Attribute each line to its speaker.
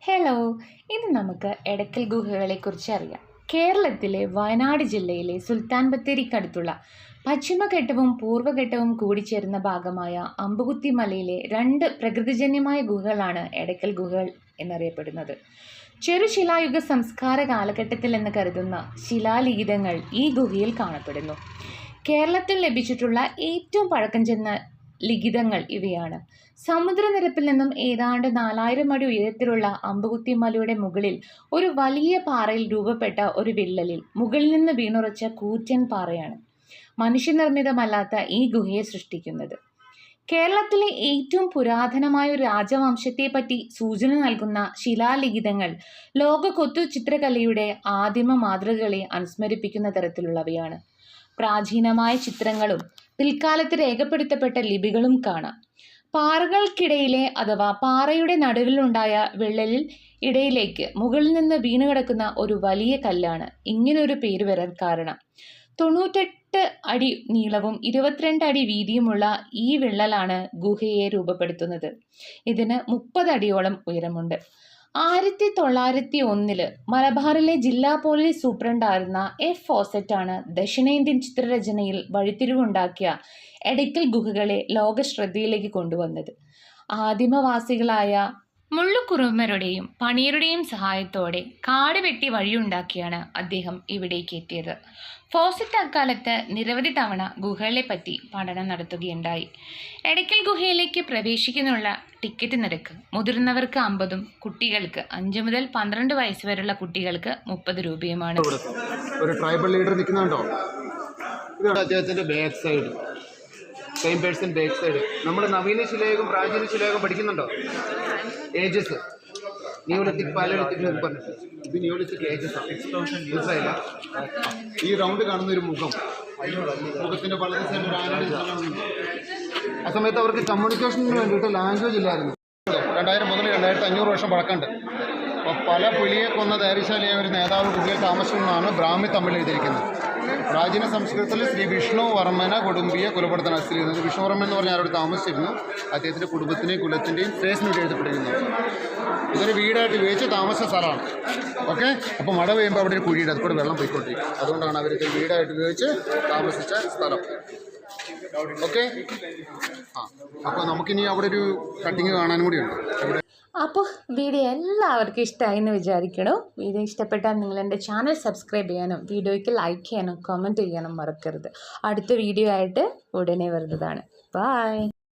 Speaker 1: Hello, ഇന്ന് നമുക്ക് എടക്കൽ ഗുഹകളെക്കുറിച്ച് അറിയാം. കേരളത്തിലെ വയനാട് ജില്ലയിലെ സുൽത്താൻ ബത്തേരിക്കടുത്തുള്ള പശ്ചിമഘട്ടവും പൂർവ്വഘട്ടവും കൂടിച്ചേരുന്ന ഭാഗമായ അമ്പുകുത്തി മലയിലെ രണ്ട് പ്രകൃതിജന്യമായ ഗുഹകളാണ് എടക്കൽ ഗുഹകൾ എന്നറിയപ്പെടുന്നത്. ചെറുശിലായുഗ സംസ്കാര കാലഘട്ടത്തിൽ എന്ന് കരുതുന്ന ശിലാലിഖിതങ്ങൾ ഈ ഗുഹയിൽ കാണപ്പെടുന്നു. കേരളത്തിൽ ലഭിച്ചിട്ടുള്ള ഏറ്റവും പഴക്കം ചെന്ന ലിഖിതങ്ങൾ ഇവയാണ്. സമുദ്രനിരപ്പിൽ നിന്നും ഏതാണ്ട് 4000 അടി ഉയരത്തിലുള്ള അമ്പുകുത്തി മലയുടെ മുകളിൽ ഒരു വലിയ പാറയിൽ രൂപപ്പെട്ട ഒരു വിള്ളലിൽ മുകളിൽ നിന്ന് വീണുറച്ച കൂറ്റൻ പാറയാണ് മനുഷ്യനിർമ്മിതമല്ലാത്ത ഈ ഗുഹയെ സൃഷ്ടിക്കുന്നത്. കേരളത്തിലെ ഏറ്റവും പുരാതനമായ ഒരു രാജവംശത്തെപ്പറ്റി സൂചന നൽകുന്ന ശിലാലിഖിതങ്ങൾ ലോക കൊത്തു ചിത്രകലയുടെ ആദിമ മാതൃകകളെ അനുസ്മരിപ്പിക്കുന്ന തരത്തിലുള്ളവയാണ്. പ്രാചീനമായ ചിത്രങ്ങളും പിൽക്കാലത്ത് രേഖപ്പെടുത്തപ്പെട്ട ലിപികളും കാണാം. പാറകൾക്കിടയിലെ അഥവാ പാറയുടെ നടുവിലുണ്ടായ വിള്ളലിൽ ഇടയിലേക്ക് മുകളിൽ നിന്ന് വീണുകിടക്കുന്ന ഒരു വലിയ കല്ലാണ് ഇങ്ങനൊരു പേര് വരാൻ കാരണം. 98 അടി നീളവും 22 അടി വീതിയുമുള്ള ഈ വിള്ളലാണ് ഗുഹയെ രൂപപ്പെടുത്തുന്നത്. ഇതിന് 30 അടിയോളം ഉയരമുണ്ട്. 1901 മലബാറിലെ ജില്ലാ പോലീസ് സൂപ്രണ്ടായിരുന്ന എഫ് ഫോസറ്റാണ് ദക്ഷിണേന്ത്യൻ ചിത്രരചനയിൽ വഴിത്തിരിവുണ്ടാക്കിയ എടക്കൽ ഗുഹകളെ ലോകശ്രദ്ധയിലേക്ക് കൊണ്ടുവന്നത്. ആദിമവാസികളായ മുള്ളുക്കുറുമരുടെയും പണിയരുടെയും സഹായത്തോടെ കാട് വെട്ടി വഴിയുണ്ടാക്കിയാണ് അദ്ദേഹം ഇവിടേക്ക് എത്തിയത്. ഫോസറ്റ് അക്കാലത്ത് നിരവധി തവണ ഗുഹകളെപ്പറ്റി പഠനം നടത്തുകയുണ്ടായി. എടക്കൽ ഗുഹയിലേക്ക് പ്രവേശിക്കാനുള്ള ടിക്കറ്റ് നിരക്ക് മുതിർന്നവർക്ക് 50ഉം കുട്ടികൾക്ക് 5 മുതൽ 12 വയസ്സ് വരെയുള്ള കുട്ടികൾക്ക് 30 രൂപയുമാണ്.
Speaker 2: ഒരു ട്രൈബൽ ലീഡർ നിൽക്കുന്നുണ്ടോ? ഇതാണ് അദ്ദേഹത്തിൻ്റെ back side, same person back side. നമ്മൾ നവീന ശിലായുഗം പ്രാചീന ശിലായുഗം പഠിക്കുന്നുണ്ടോ? ഏജസ്, നിയോലിത്തിക് പാലലിത്തിക് എന്ന് പറഞ്ഞിട്ട് ഇത് നിയോലിത്തിക് ഏജസ് ആണ്. മനസ്സിലായില്ല? ഈ റൗണ്ട് കാണുന്ന ഒരു മുഖത്തിൻ്റെ വളരെ സൈഡ് ഒരു ആനയുടെ സ്ഥലമുണ്ട്. ആ സമയത്ത് അവർക്ക് കമ്മ്യൂണിക്കേഷന് വേണ്ടിയിട്ട് ലാംഗ്വേജ് ഇല്ലായിരുന്നു. 2000 മുതൽ 2500 വർഷം പഴക്കമുണ്ട്. അപ്പോൾ പല പുലിയെ കൊന്ന ധൈര്യശാലിയായ ഒരു നേതാവ് ഗുഹയിൽ താമസിക്കുന്നതാണ് ബ്രാഹ്മി തമിഴ് എഴുതിയിരിക്കുന്നത്. പ്രാചീന സംസ്കൃതത്തിൽ ശ്രീ വിഷ്ണു വർമ്മന കുടുംബിയെ കൊലപ്പെടുത്താൻ സ്ഥിതിക്കുന്നത്. വിഷ്ണുവർമ്മൻ എന്ന് പറഞ്ഞാൽ ആരോട് താമസിച്ചിരുന്നു. അദ്ദേഹത്തിൻ്റെ കുടുംബത്തിൻ്റെയും കുലത്തിൻ്റെയും ഫേസിന് വേണ്ടി എഴുതപ്പെട്ടിരുന്നു. ഇതൊരു വീടായിട്ട് ഉപയോഗിച്ച് താമസ സ്ഥലമാണ്. ഓക്കെ, അപ്പോൾ മഴ പെയ്യുമ്പോൾ അവിടെ ഒരു കുഴിയുടെ അതുകൂടെ വെള്ളം പോയിക്കൊണ്ടിരിക്കും. അതുകൊണ്ടാണ് അവർക്ക് വീടായിട്ട് ഉപയോഗിച്ച് താമസിച്ച സ്ഥലം. ഓക്കെ, അപ്പോൾ നമുക്കിനി അവിടെ ഒരു കട്ടിങ് കാണാനും കൂടിയുണ്ട്.
Speaker 1: അപ്പോൾ വീഡിയോ എല്ലാവർക്കും ഇഷ്ടമായി എന്ന് വിചാരിക്കണം. വീഡിയോ ഇഷ്ടപ്പെട്ടാൽ നിങ്ങൾ എൻ്റെ ചാനൽ സബ്സ്ക്രൈബ് ചെയ്യാനും വീഡിയോയ്ക്ക് ലൈക്ക് ചെയ്യാനും കമൻറ്റ് ചെയ്യാനും മറക്കരുത്. അടുത്ത വീഡിയോ ആയിട്ട് ഉടനെ വരുന്നതാണ്. ബൈ.